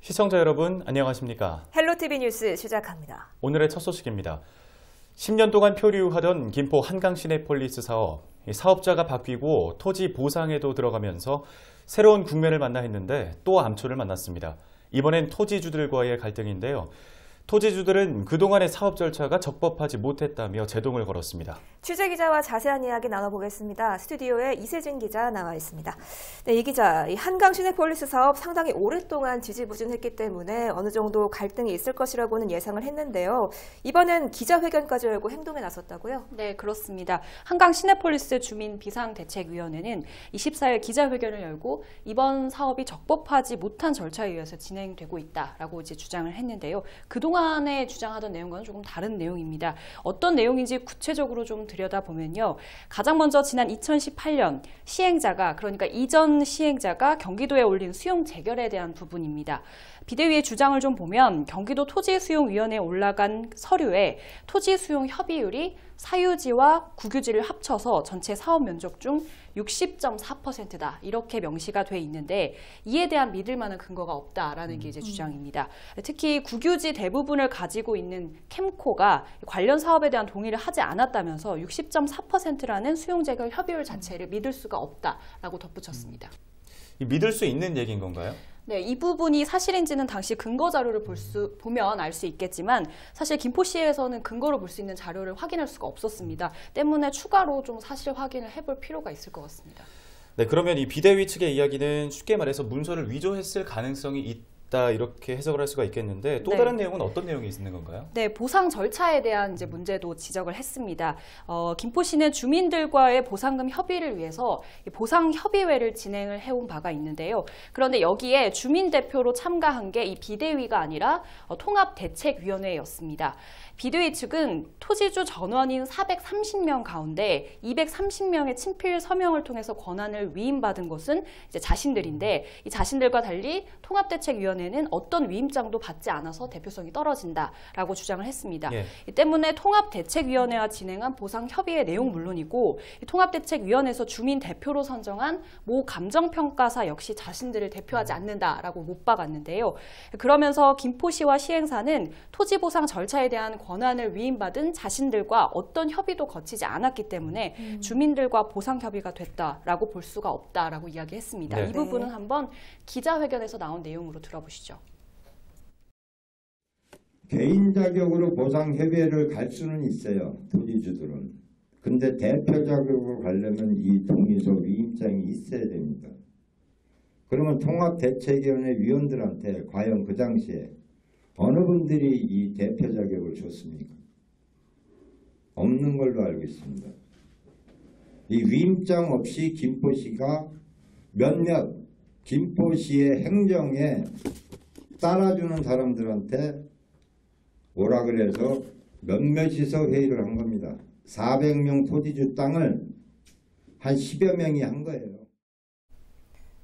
시청자 여러분 안녕하십니까? 헬로티비 뉴스 시작합니다. 오늘의 첫 소식입니다. 10년 동안 표류하던 김포 한강시내폴리스 사업. 사업자가 바뀌고 토지 보상에도 들어가면서 새로운 국면을 만나 했는데 또 암초를 만났습니다. 이번엔 토지주들과의 갈등인데요. 토지주들은 그동안의 사업 절차가 적법하지 못했다며 제동을 걸었습니다. 취재기자와 자세한 이야기 나눠보겠습니다. 스튜디오에 이세진 기자 나와 있습니다. 네, 이 기자, 이 한강시내폴리스 사업 상당히 오랫동안 지지부진했기 때문에 어느 정도 갈등이 있을 것이라고는 예상을 했는데요. 이번엔 기자회견까지 열고 행동에 나섰다고요? 네, 그렇습니다. 한강시내폴리스 주민비상대책위원회는 24일 기자회견을 열고 이번 사업이 적법하지 못한 절차에 의해서 진행되고 있다라고 이제 주장을 했는데요. 그동안에 주장하던 내용과는 조금 다른 내용입니다. 어떤 내용인지 구체적으로 좀 들여다보면요. 가장 먼저 지난 2018년 시행자가, 그러니까 이전 시행자가 경기도에 올린 수용 재결에 대한 부분입니다. 비대위의 주장을 좀 보면 경기도 토지수용위원회에 올라간 서류에 토지수용 협의율이 사유지와 국유지를 합쳐서 전체 사업 면적 중 60.4%다. 이렇게 명시가 돼 있는데 이에 대한 믿을 만한 근거가 없다라는 게 이제 주장입니다. 특히 국유지 대부분을 가지고 있는 캠코가 관련 사업에 대한 동의를 하지 않았다면서 60.4%라는 수용재결 협의율 자체를 믿을 수가 없다라고 덧붙였습니다. 믿을 수 있는 얘기인 건가요? 네, 이 부분이 사실인지는 당시 근거 자료를 보면 알 수 있겠지만 사실 김포시에서는 근거로 볼 수 있는 자료를 확인할 수가 없었습니다. 때문에 추가로 좀 사실 확인을 해볼 필요가 있을 것 같습니다. 네, 그러면 이 비대위 측의 이야기는 쉽게 말해서 문서를 위조했을 가능성이 있다 이렇게 해석을 할 수가 있겠는데 또 다른 내용은 어떤 내용이 있는 건가요? 네, 보상 절차에 대한 이제 문제도 지적을 했습니다. 김포시는 주민들과의 보상금 협의를 위해서 보상 협의회를 진행을 해온 바가 있는데요. 그런데 여기에 주민 대표로 참가한 게 이 비대위가 아니라 통합대책위원회였습니다. 비대위 측은 토지주 전원인 430명 가운데 230명의 친필 서명을 통해서 권한을 위임받은 것은 이제 자신들인데 이 자신들과 달리 통합대책위원회는 어떤 위임장도 받지 않아서 대표성이 떨어진다라고 주장을 했습니다. 이 때문에 통합대책위원회와 진행한 보상협의회 내용 물론이고 이 통합대책위원회에서 주민 대표로 선정한 모 감정평가사 역시 자신들을 대표하지 않는다라고 못 박았는데요. 그러면서 김포시와 시행사는 토지보상 절차에 대한 권한을 위임받은 자신들과 어떤 협의도 거치지 않았기 때문에 주민들과 보상 협의가 됐다라고 볼 수가 없다라고 이야기했습니다. 네. 이 부분은 한번 기자회견에서 나온 내용으로 들어보시죠. 개인 자격으로 보상 협의회를 갈 수는 있어요. 토지주들은. 근데 대표 자격으로 가려면 이 동의서 위임장이 있어야 됩니다. 그러면 통합대책위원회 위원들한테 과연 그 당시에 어느 분들이 이 대표 자격을 줬습니까? 없는 걸로 알고 있습니다. 이 위임장 없이 김포시가 몇몇 김포시의 행정에 따라주는 사람들한테 오라 그래서 몇몇이서 회의를 한 겁니다. 400명 토지주 땅을 한 10여 명이 한 거예요.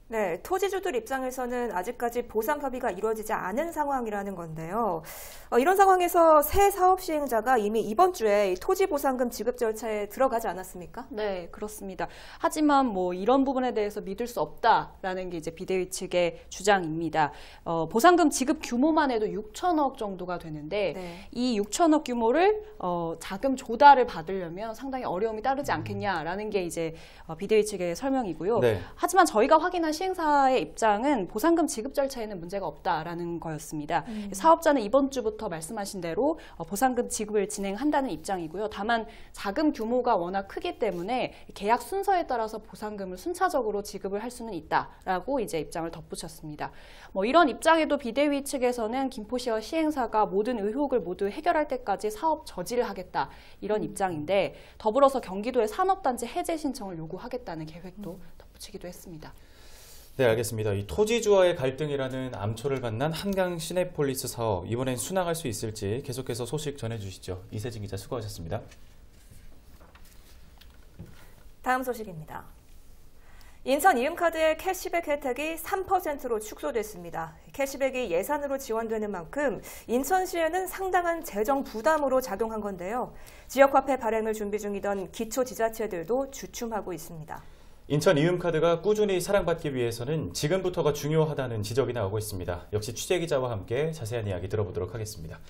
네, 토지주들 입장에서는 아직까지 보상 협의가 이루어지지 않은 상황이라는 건데요. 이런 상황에서 새 사업 시행자가 이미 이번 주에 토지 보상금 지급 절차에 들어가지 않았습니까? 네, 그렇습니다. 하지만 뭐 이런 부분에 대해서 믿을 수 없다라는 게 이제 비대위 측의 주장입니다. 보상금 지급 규모만 해도 6천억 정도가 되는데 이 6천억 규모를 자금 조달을 받으려면 상당히 어려움이 따르지 않겠냐라는 게 이제 비대위 측의 설명이고요. 네. 하지만 저희가 확인한 시행사의 입장은 보상금 지급 절차에는 문제가 없다라는 거였습니다. 사업자는 이번 주부터 말씀하신 대로 보상금 지급을 진행한다는 입장이고요. 다만 자금 규모가 워낙 크기 때문에 계약 순서에 따라서 보상금을 순차적으로 지급을 할 수는 있다라고 이제 입장을 덧붙였습니다. 뭐 이런 입장에도 비대위 측에서는 김포시와 시행사가 모든 의혹을 모두 해결할 때까지 사업 저지를 하겠다 이런 입장인데 더불어서 경기도의 산업단지 해제 신청을 요구하겠다는 계획도 덧붙이기도 했습니다. 네, 알겠습니다. 이 토지주와의 갈등이라는 암초를 만난 한강 시내폴리스 사업, 이번엔 순항할 수 있을지 계속해서 소식 전해주시죠. 이세진 기자 수고하셨습니다. 다음 소식입니다. 인천 이음카드의 캐시백 혜택이 3%로 축소됐습니다. 캐시백이 예산으로 지원되는 만큼 인천시에는 상당한 재정 부담으로 작용한 건데요. 지역화폐 발행을 준비 중이던 기초지자체들도 주춤하고 있습니다. 인천 이음카드가 꾸준히 사랑받기 위해서는 지금부터가 중요하다는 지적이 나오고 있습니다. 역시 취재기자와 함께 자세한 이야기 들어보도록 하겠습니다.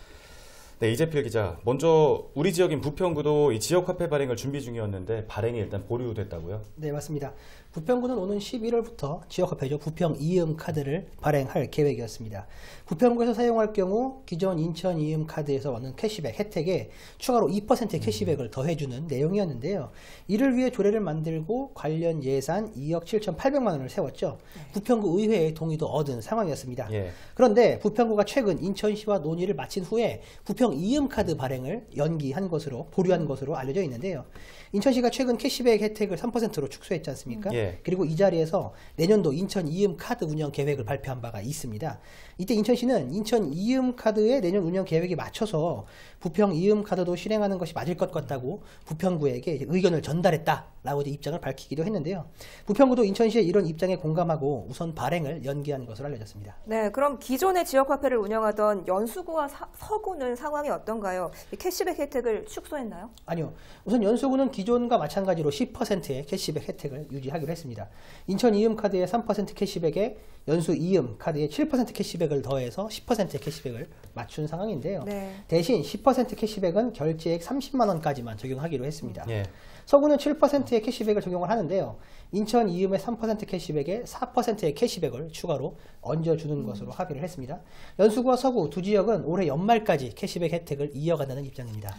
네, 이재필 기자, 먼저 우리 지역인 부평구도 이 지역화폐 발행을 준비 중이었는데 발행이 일단 보류됐다고요? 네, 맞습니다. 부평구는 오는 11월부터 지역화폐죠. 부평 이음카드를 발행할 계획이었습니다. 부평구에서 사용할 경우 기존 인천 이음카드에서 얻는 캐시백 혜택에 추가로 2%의 캐시백을 더해주는 내용이었는데요. 이를 위해 조례를 만들고 관련 예산 2억 7,800만 원을 세웠죠. 부평구 의회의 동의도 얻은 상황이었습니다. 예. 그런데 부평구가 최근 인천시와 논의를 마친 후에 부평 이음카드 발행을 연기한 것으로 보류한 것으로 알려져 있는데요. 인천시가 최근 캐시백 혜택을 3%로 축소했지 않습니까? 예. 그리고 이 자리에서 내년도 인천 이음카드 운영 계획을 발표한 바가 있습니다. 이때 인천시는 인천 이음카드의 내년 운영 계획에 맞춰서 부평 이음카드도 실행하는 것이 맞을 것 같다고 부평구에게 의견을 전달했다라고 입장을 밝히기도 했는데요. 부평구도 인천시의 이런 입장에 공감하고 우선 발행을 연기한 것으로 알려졌습니다. 네, 그럼 기존의 지역화폐를 운영하던 연수구와 서구는 상황이 어떤가요? 이 캐시백 혜택을 축소했나요? 아니요. 우선 연수구는 기존과 마찬가지로 10%의 캐시백 혜택을 유지하기로 했습니다. 인천 이음카드의 3% 캐시백에 연수 이음카드의 7% 캐시백을 더해서 10%의 캐시백을 맞춘 상황인데요. 네. 대신 10% 캐시백은 결제액 30만 원까지만 적용하기로 했습니다. 예. 서구는 7%의 캐시백을 적용을 하는데요. 인천 이음의 3% 캐시백에 4%의 캐시백을 추가로 얹어주는 것으로 합의를 했습니다. 연수구와 서구 두 지역은 올해 연말까지 캐시백 혜택을 이어간다는 입장입니다.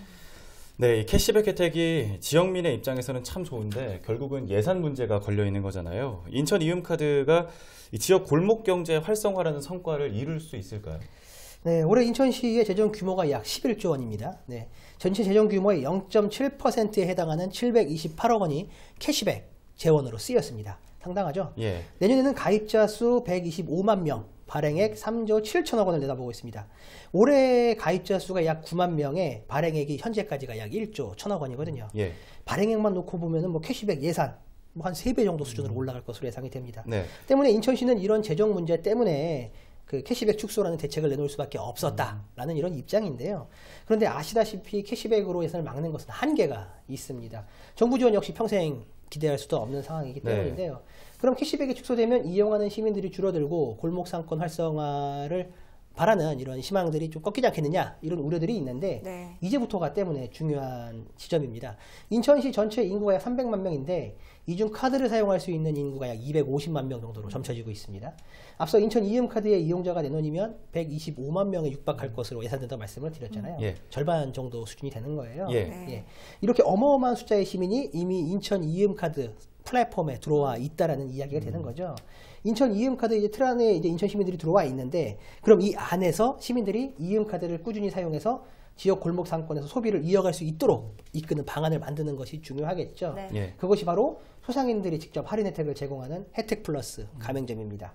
네, 이 캐시백 혜택이 지역민의 입장에서는 참 좋은데 결국은 예산 문제가 걸려 있는 거잖아요. 인천 이음카드가 이 지역 골목 경제 활성화라는 성과를 이룰 수 있을까요? 네, 올해 인천시의 재정 규모가 약 11조 원입니다. 네, 전체 재정 규모의 0.7%에 해당하는 728억 원이 캐시백 재원으로 쓰였습니다. 상당하죠? 예. 내년에는 가입자 수 125만 명, 발행액 3조 7천억 원을 내다보고 있습니다. 올해 가입자 수가 약 9만 명에 발행액이 현재까지가 약 1조 1천억 원이거든요. 예. 발행액만 놓고 보면은 캐시백 예산 한 3배 정도 수준으로 올라갈 것으로 예상이 됩니다. 네. 때문에 인천시는 이런 재정 문제 때문에 그 캐시백 축소라는 대책을 내놓을 수밖에 없었다라는 이런 입장인데요. 그런데 아시다시피 캐시백으로 예산을 막는 것은 한계가 있습니다. 정부 지원 역시 평생 기대할 수도 없는 상황이기 때문인데요. 그럼 캐시백이 축소되면 이용하는 시민들이 줄어들고 골목 상권 활성화를 바라는 이런 희망들이 좀 꺾이지 않겠느냐 이런 우려들이 있는데 네. 이제부터가 때문에 중요한 지점입니다. 인천시 전체 인구가 약 300만 명인데 이 중 카드를 사용할 수 있는 인구가 약 250만 명 정도로 점쳐지고 있습니다. 앞서 인천 이음카드의 이용자가 내년이면 125만 명에 육박할 것으로 예상된다고 말씀을 드렸잖아요. 예. 절반 정도 수준이 되는 거예요. 예. 네. 이렇게 어마어마한 숫자의 시민이 이미 인천 이음카드 플랫폼에 들어와 있다라는 이야기가 되는 거죠. 인천 이음카드 이제 틀 안에 이제 인천 시민들이 들어와 있는데 그럼 이 안에서 시민들이 이음카드를 꾸준히 사용해서 지역 골목 상권에서 소비를 이어갈 수 있도록 이끄는 방안을 만드는 것이 중요하겠죠. 네. 예. 그것이 바로 소상인들이 직접 할인 혜택을 제공하는 혜택 플러스 가맹점입니다.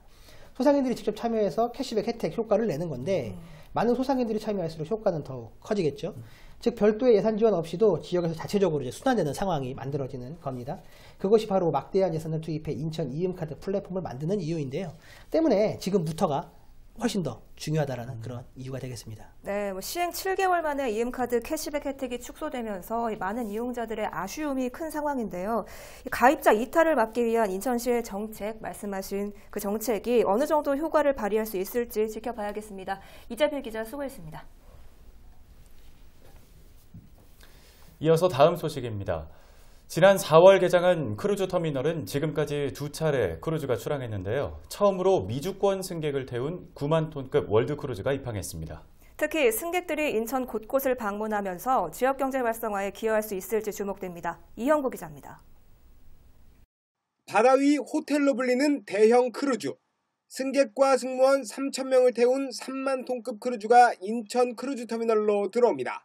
소상인들이 직접 참여해서 캐시백 혜택 효과를 내는 건데 많은 소상인들이 참여할수록 효과는 더욱 커지겠죠. 즉 별도의 예산 지원 없이도 지역에서 자체적으로 이제 순환되는 상황이 만들어지는 겁니다. 그것이 바로 막대한 예산을 투입해 인천 이음카드 플랫폼을 만드는 이유인데요. 때문에 지금부터가 훨씬 더 중요하다라는 그런 이유가 되겠습니다. 네, 시행 7개월 만에 이음카드 캐시백 혜택이 축소되면서 많은 이용자들의 아쉬움이 큰 상황인데요. 가입자 이탈을 막기 위한 인천시의 정책, 말씀하신 그 정책이 어느 정도 효과를 발휘할 수 있을지 지켜봐야겠습니다. 이재필 기자 수고했습니다. 이어서 다음 소식입니다. 지난 4월 개장한 크루즈 터미널은 지금까지 2차례 크루즈가 출항했는데요. 처음으로 미주권 승객을 태운 9만 톤급 월드 크루즈가 입항했습니다. 특히 승객들이 인천 곳곳을 방문하면서 지역 경제 활성화에 기여할 수 있을지 주목됩니다. 이형구 기자입니다. 바다 위 호텔로 불리는 대형 크루즈. 승객과 승무원 3,000명을 태운 3만 톤급 크루즈가 인천 크루즈 터미널로 들어옵니다.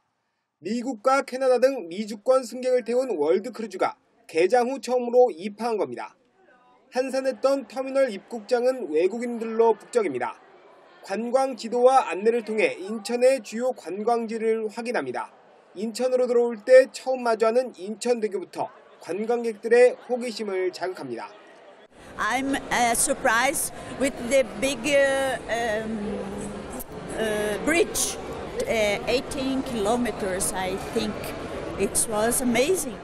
미국과 캐나다 등 미주권 승객을 태운 월드 크루즈가 개장 후 처음으로 입항한 겁니다. 한산했던 터미널 입국장은 외국인들로 북적입니다. 관광 지도와 안내를 통해 인천의 주요 관광지를 확인합니다. 인천으로 들어올 때 처음 마주하는 인천대교부터 관광객들의 호기심을 자극합니다. I'm surprised with the big bridge. 18 kilometers, I think it was amazing.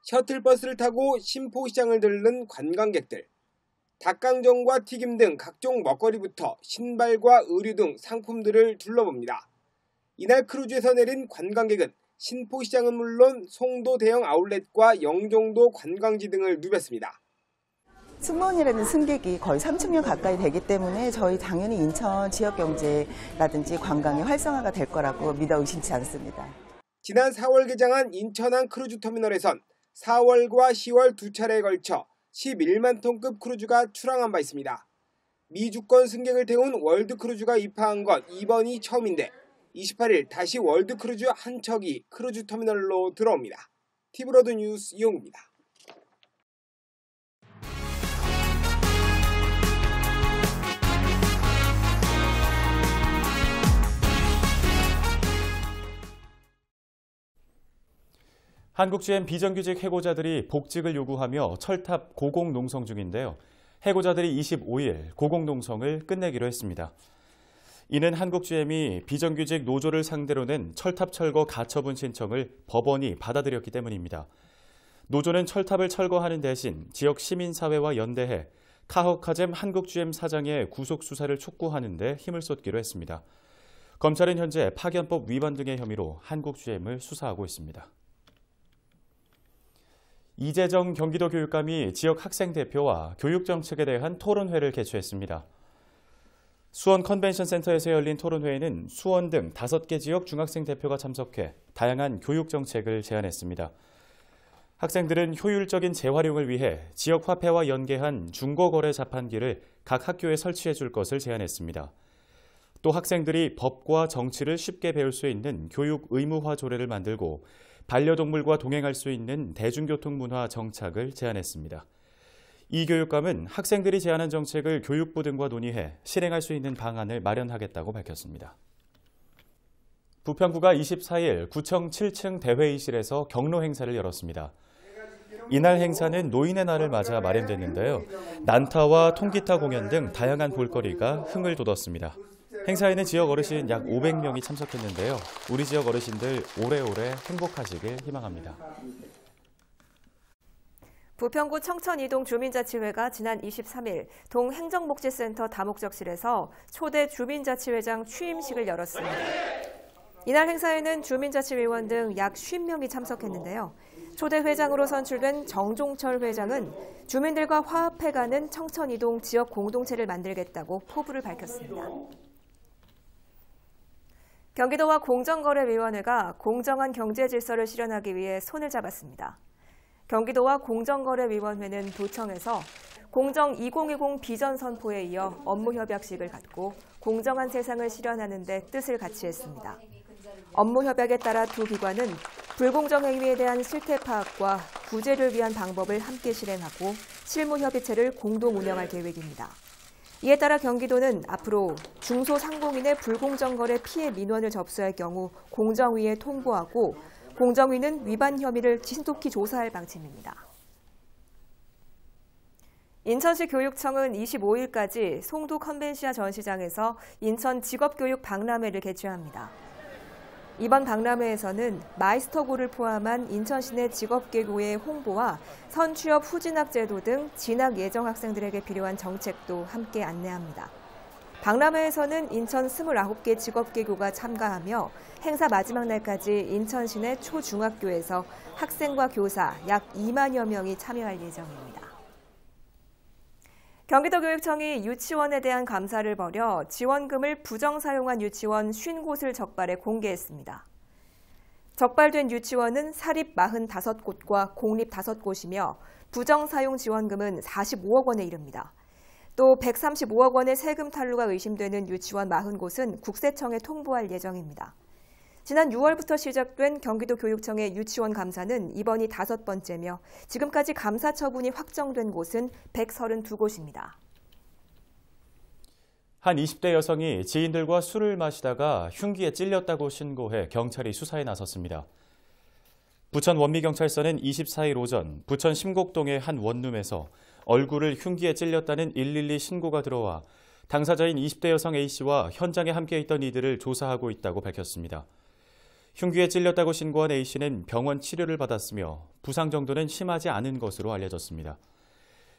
셔틀버스를 타고 신포시장을 들른 관광객들. 닭강정과 튀김 등 각종 먹거리부터 신발과 의류 등 상품들을 둘러봅니다. 이날 크루즈에서 내린 관광객은 신포시장은 물론 송도 대형 아울렛과 영종도 관광지 등을 누볐습니다. 승무원이라는 승객이 거의 3,000명 가까이 되기 때문에 저희 당연히 인천 지역 경제라든지 관광의 활성화가 될 거라고 믿어 의심치 않습니다. 지난 4월 개장한 인천항 크루즈 터미널에선 4월과 10월 두 차례에 걸쳐 11만 톤급 크루즈가 출항한 바 있습니다. 미주권 승객을 태운 월드 크루즈가 입항한 건 이번이 처음인데 28일 다시 월드 크루즈 한 척이 크루즈 터미널로 들어옵니다. 티브로드 뉴스 이용입니다. 한국GM 비정규직 해고자들이 복직을 요구하며 철탑 고공농성 중인데요. 해고자들이 25일 고공농성을 끝내기로 했습니다. 이는 한국GM이 비정규직 노조를 상대로 낸 철탑 철거 가처분 신청을 법원이 받아들였기 때문입니다. 노조는 철탑을 철거하는 대신 지역 시민사회와 연대해 카허카잼 한국GM 사장의 구속 수사를 촉구하는 데 힘을 쏟기로 했습니다. 검찰은 현재 파견법 위반 등의 혐의로 한국GM을 수사하고 있습니다. 이재정 경기도 교육감이 지역 학생 대표와 교육 정책에 대한 토론회를 개최했습니다. 수원 컨벤션 센터에서 열린 토론회에는 수원 등 5개 지역 중학생 대표가 참석해 다양한 교육 정책을 제안했습니다. 학생들은 효율적인 재활용을 위해 지역 화폐와 연계한 중고거래 자판기를 각 학교에 설치해 줄 것을 제안했습니다. 또 학생들이 법과 정치를 쉽게 배울 수 있는 교육 의무화 조례를 만들고 반려동물과 동행할 수 있는 대중교통 문화 정착을 제안했습니다. 이 교육감은 학생들이 제안한 정책을 교육부 등과 논의해 실행할 수 있는 방안을 마련하겠다고 밝혔습니다. 부평구가 24일 구청 7층 대회의실에서 경로 행사를 열었습니다. 이날 행사는 노인의 날을 맞아 마련됐는데요. 난타와 통기타 공연 등 다양한 볼거리가 흥을 돋웠습니다. 행사에는 지역 어르신 약 500명이 참석했는데요. 우리 지역 어르신들 오래오래 행복하시길 희망합니다. 부평구 청천이동 주민자치회가 지난 23일 동행정복지센터 다목적실에서 초대 주민자치회장 취임식을 열었습니다. 이날 행사에는 주민자치위원 등 약 50명이 참석했는데요. 초대 회장으로 선출된 정종철 회장은 주민들과 화합해가는 청천이동 지역 공동체를 만들겠다고 포부를 밝혔습니다. 경기도와 공정거래위원회가 공정한 경제 질서를 실현하기 위해 손을 잡았습니다. 경기도와 공정거래위원회는 도청에서 공정 2020 비전 선포에 이어 업무 협약식을 갖고 공정한 세상을 실현하는 데 뜻을 같이 했습니다. 업무 협약에 따라 두 기관은 불공정 행위에 대한 실태 파악과 구제를 위한 방법을 함께 실행하고 실무 협의체를 공동 운영할 계획입니다. 이에 따라 경기도는 앞으로 중소상공인의 불공정 거래 피해 민원을 접수할 경우 공정위에 통보하고 공정위는 위반 혐의를 신속히 조사할 방침입니다. 인천시 교육청은 25일까지 송도 컨벤시아 전시장에서 인천 직업교육 박람회를 개최합니다. 이번 박람회에서는 마이스터고를 포함한 인천시 내 직업계고의 홍보와 선취업 후진학 제도 등 진학 예정 학생들에게 필요한 정책도 함께 안내합니다. 박람회에서는 인천 29개 직업계고가 참가하며 행사 마지막 날까지 인천시 내 초중학교에서 학생과 교사 약 2만여 명이 참여할 예정입니다. 경기도교육청이 유치원에 대한 감사를 벌여 지원금을 부정 사용한 유치원 50곳을 적발해 공개했습니다. 적발된 유치원은 사립 45곳과 공립 5곳이며 부정 사용 지원금은 45억 원에 이릅니다. 또 135억 원의 세금 탈루가 의심되는 유치원 40곳은 국세청에 통보할 예정입니다. 지난 6월부터 시작된 경기도 교육청의 유치원 감사는 이번이 5번째며 지금까지 감사 처분이 확정된 곳은 132곳입니다. 한 20대 여성이 지인들과 술을 마시다가 흉기에 찔렸다고 신고해 경찰이 수사에 나섰습니다. 부천 원미경찰서는 24일 오전 부천 심곡동의 한 원룸에서 얼굴을 흉기에 찔렸다는 112 신고가 들어와 당사자인 20대 여성 A씨와 현장에 함께 있던 이들을 조사하고 있다고 밝혔습니다. 흉기에 찔렸다고 신고한 A씨는 병원 치료를 받았으며 부상 정도는 심하지 않은 것으로 알려졌습니다.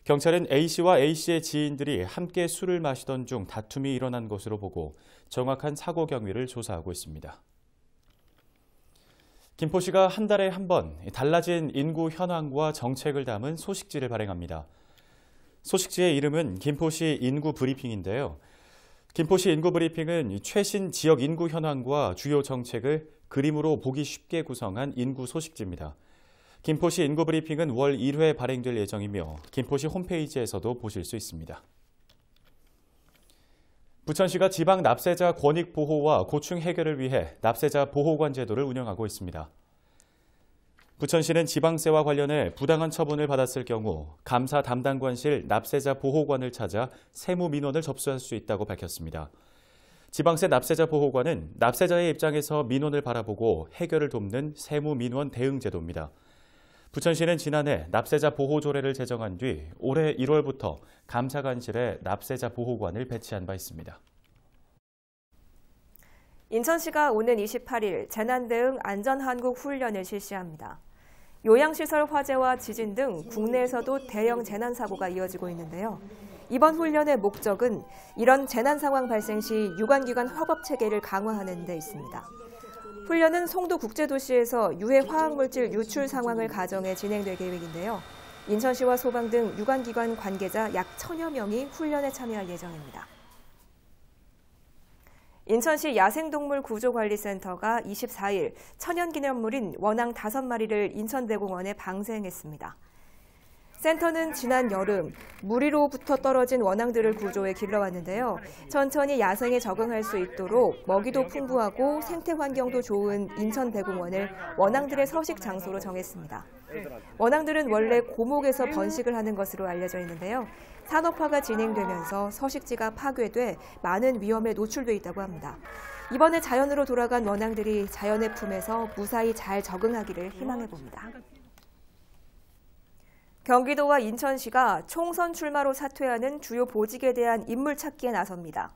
경찰은 A씨와 A씨의 지인들이 함께 술을 마시던 중 다툼이 일어난 것으로 보고 정확한 사고 경위를 조사하고 있습니다. 김포시가 한 달에 한 번 달라진 인구 현황과 정책을 담은 소식지를 발행합니다. 소식지의 이름은 김포시 인구 브리핑인데요. 김포시 인구 브리핑은 최신 지역 인구 현황과 주요 정책을 그림으로 보기 쉽게 구성한 인구 소식지입니다. 김포시 인구 브리핑은 월 1회 발행될 예정이며 김포시 홈페이지에서도 보실 수 있습니다. 부천시가 지방 납세자 권익 보호와 고충 해결을 위해 납세자 보호관 제도를 운영하고 있습니다. 부천시는 지방세와 관련해 부당한 처분을 받았을 경우 감사 담당관실 납세자 보호관을 찾아 세무 민원을 접수할 수 있다고 밝혔습니다. 지방세 납세자 보호관은 납세자의 입장에서 민원을 바라보고 해결을 돕는 세무 민원 대응 제도입니다. 부천시는 지난해 납세자 보호 조례를 제정한 뒤 올해 1월부터 감사관실에 납세자 보호관을 배치한 바 있습니다. 인천시가 오는 28일 재난대응 안전한국 훈련을 실시합니다. 요양시설 화재와 지진 등 국내에서도 대형 재난 사고가 이어지고 있는데요. 이번 훈련의 목적은 이런 재난 상황 발생 시 유관기관 화법 체계를 강화하는 데 있습니다. 훈련은 송도국제도시에서 유해 화학물질 유출 상황을 가정해 진행될 계획인데요. 인천시와 소방 등 유관기관 관계자 약 1000여 명이 훈련에 참여할 예정입니다. 인천시 야생동물 구조관리센터가 24일 천연기념물인 원앙 5마리를 인천대공원에 방생했습니다. 센터는 지난 여름 물 위로부터 떨어진 원앙들을 구조해 길러왔는데요. 천천히 야생에 적응할 수 있도록 먹이도 풍부하고 생태 환경도 좋은 인천대공원을 원앙들의 서식 장소로 정했습니다. 원앙들은 원래 고목에서 번식을 하는 것으로 알려져 있는데요. 산업화가 진행되면서 서식지가 파괴돼 많은 위험에 노출돼 있다고 합니다. 이번에 자연으로 돌아간 원앙들이 자연의 품에서 무사히 잘 적응하기를 희망해 봅니다. 경기도와 인천시가 총선 출마로 사퇴하는 주요 보직에 대한 인물 찾기에 나섭니다.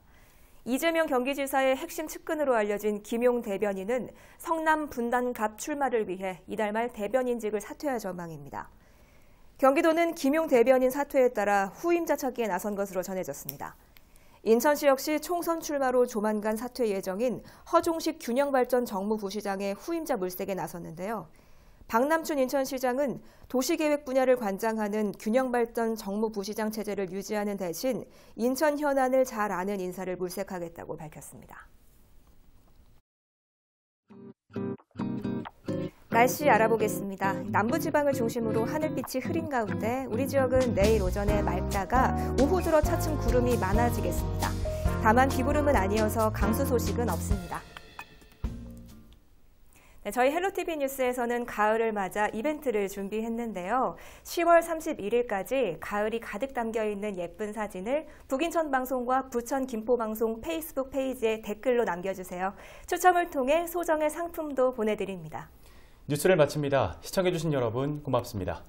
이재명 경기지사의 핵심 측근으로 알려진 김용 대변인은 성남 분당갑 출마를 위해 이달 말 대변인직을 사퇴할 전망입니다. 경기도는 김용 대변인 사퇴에 따라 후임자 찾기에 나선 것으로 전해졌습니다. 인천시 역시 총선 출마로 조만간 사퇴 예정인 허종식 균형발전 정무부시장의 후임자 물색에 나섰는데요. 박남춘 인천시장은 도시계획 분야를 관장하는 균형발전 정무부시장 체제를 유지하는 대신 인천 현안을 잘 아는 인사를 물색하겠다고 밝혔습니다. 날씨 알아보겠습니다. 남부지방을 중심으로 하늘빛이 흐린 가운데 우리 지역은 내일 오전에 맑다가 오후 들어 차츰 구름이 많아지겠습니다. 다만 비구름은 아니어서 강수 소식은 없습니다. 네, 저희 헬로티비 뉴스에서는 가을을 맞아 이벤트를 준비했는데요. 10월 31일까지 가을이 가득 담겨있는 예쁜 사진을 북인천방송과 부천김포방송 페이스북 페이지에 댓글로 남겨주세요. 추첨을 통해 소정의 상품도 보내드립니다. 뉴스를 마칩니다. 시청해주신 여러분 고맙습니다.